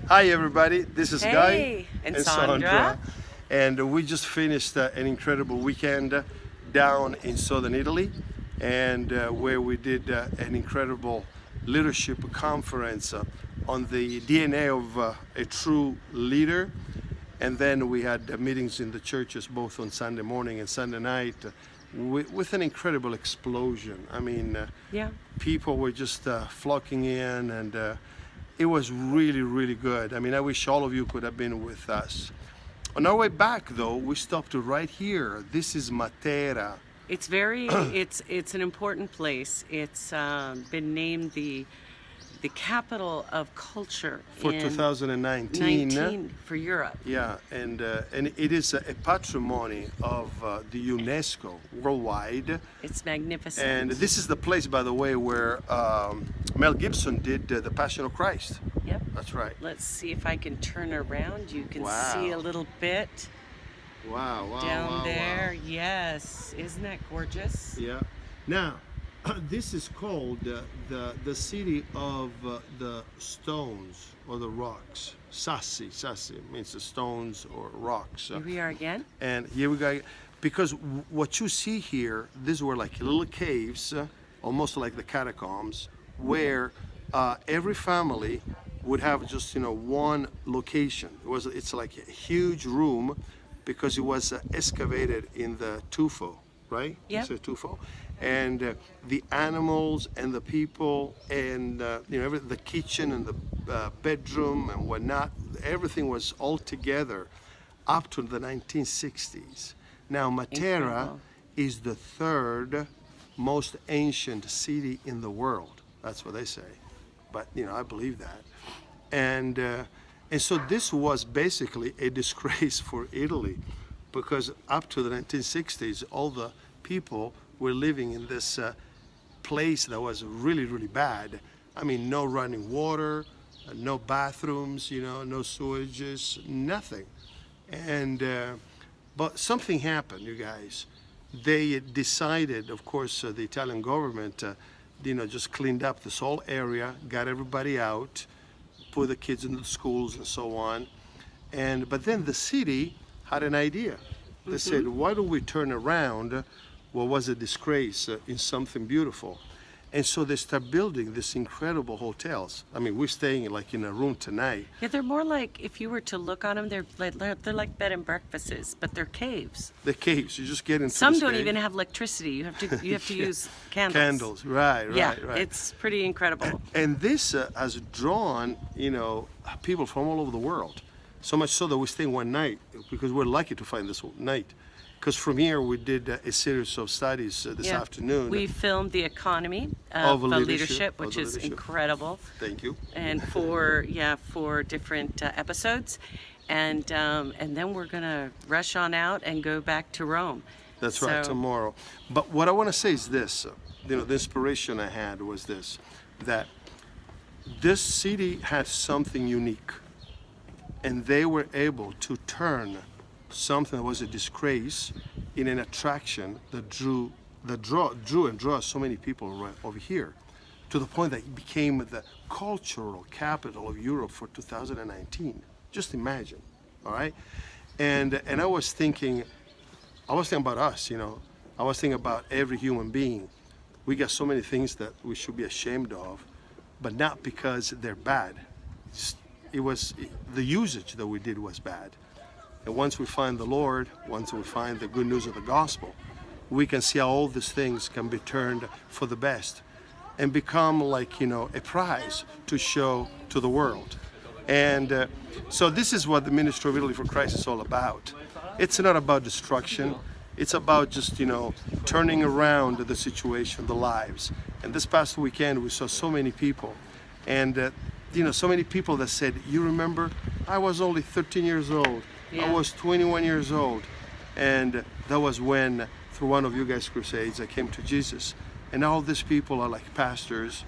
Hi everybody, this is Guy Hey, and Sandra. and we just finished an incredible weekend down in southern Italy, and where we did an incredible leadership conference on the DNA of a true leader. And then we had meetings in the churches both on Sunday morning and Sunday night with an incredible explosion. I mean, Yeah. people were just flocking in, and it was really, really good. I mean, I wish all of you could have been with us. On our way back, though, we stopped right here. This is Matera. It's it's an important place. It's been named the capital of culture For in 2019. 19 for Europe. Yeah, and it is a patrimony of the UNESCO worldwide. It's magnificent. And this is the place, by the way, where Mel Gibson did The Passion of Christ. Yep. That's right. Let's see if I can turn around. You can Wow. see a little bit Wow, wow, down wow, there. wow. Yes. Isn't that gorgeous? Yeah. Now, this is called the city of the stones or the rocks. Sassi means the stones or rocks. Here we are again. And here we go. Because what you see here, these were like little caves, almost like the catacombs, where every family would have just one location. It's like a huge room because it was excavated in the tufo, right? Yeah. It's a tufo, and the animals and the people and the kitchen and the bedroom and whatnot, everything was all together up to the 1960s. Now Matera Incredible. is the third most ancient city in the world. That's what they say, but I believe that. And so this was basically a disgrace for Italy, because up to the 1960s, all the people were living in this place that was really, really bad. I mean, no running water, no bathrooms, no sewages, nothing. And but something happened, you guys. They decided, of course, the Italian government, just cleaned up this whole area, got everybody out, put the kids into the schools and so on. But then the city had an idea. They said, why don't we turn around what was a disgrace in something beautiful? And so they start building these incredible hotels. I mean, we're staying in a room tonight. Yeah, they're more like, if you were to look on them, they're like bed and breakfasts, but they're caves. The caves, you just get into Some this don't cave. even have electricity. You have to use candles. Candles, right. Yeah, it's pretty incredible. And this has drawn, people from all over the world. So much so that we stayed one night, because we're lucky to find this night. Because from here we did a series of studies this afternoon. We filmed the economy of leadership, which is incredible. Thank you. And for different episodes, and then we're gonna rush on out and go back to Rome. That's right, tomorrow. But what I want to say is this: the inspiration I had was this, that this city had something unique, and they were able to turn something that was a disgrace in an attraction that drew and draws so many people right over here, to the point that it became the cultural capital of Europe for 2019. Just imagine, all right? And I was thinking about us, I was thinking about every human being. We got so many things that we should be ashamed of, but not because they're bad. The usage that we did was bad. And once we find the Lord, once we find the good news of the gospel, we can see how all these things can be turned for the best and become like, a prize to show to the world. And so this is what the Ministry of Italy for Christ is all about. It's not about destruction. It's about just, turning around the situation, the lives. And this past weekend, we saw so many people. And, so many people that said, you remember, I was only 13 years old. Yeah. I was 21 years old, and that was when, through one of you guys' crusades, I came to Jesus. And all these people are like pastors,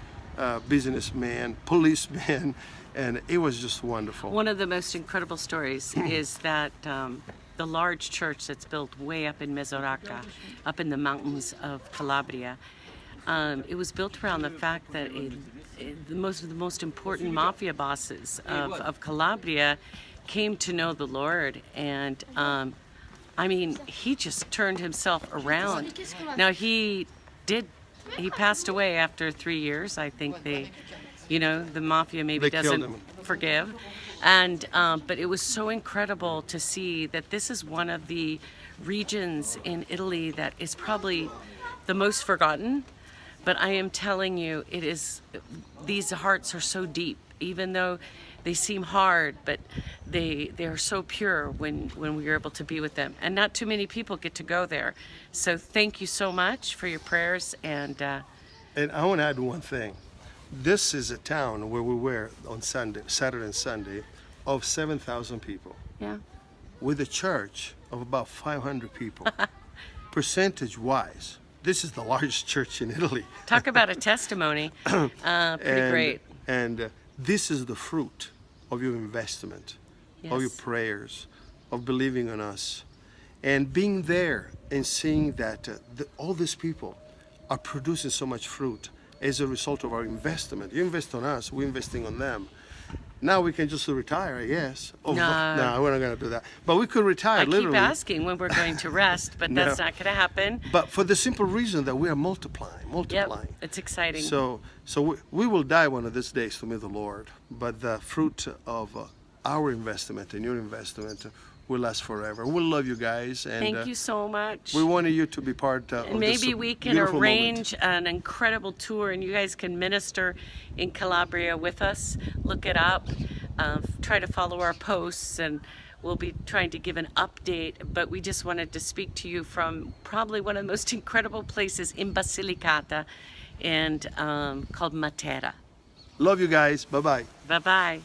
businessmen, policemen, and it was just wonderful. One of the most incredible stories is that the large church that's built way up in Mesoraca, up in the mountains of Calabria, it was built around the fact that the most important mafia bosses of Calabria came to know the Lord, and I mean, he just turned himself around. Now he passed away after 3 years. I think the mafia maybe They killed doesn't him. forgive, and but it was so incredible to see that this is one of the regions in Italy that is probably the most forgotten. But I am telling you, these hearts are so deep, even though they seem hard, but they are so pure when we are able to be with them. And not too many people get to go there. So thank you so much for your prayers. And I want to add one thing. This is a town where we were on Saturday and Sunday, of 7,000 people, yeah, with a church of about 500 people. Percentage-wise, this is the largest church in Italy. talk about a testimony. Pretty great. And this is the fruit of your investment, of your Yes. prayers, of believing in us, and being there and seeing that all these people are producing so much fruit as a result of our investment. You invest on us, we're investing on them. Now we can just retire, I guess. No. No, we're not going to do that. But we could retire, I literally. keep asking when we're going to rest, but that's No. not going to happen. But for the simple reason that we are multiplying. Yep, it's exciting. So we will die one of these days to meet the Lord, but the fruit of our investment and your investment will last forever. We'll love you guys, and Thank you so much. we wanted you to be part of And this maybe we can beautiful arrange an incredible tour, and you guys can minister in Calabria with us. Look it up. Try to follow our posts, and we'll be trying to give an update. But we just wanted to speak to you from probably one of the most incredible places in Basilicata, and called Matera. moment. Love you guys. Bye-bye. Bye-bye.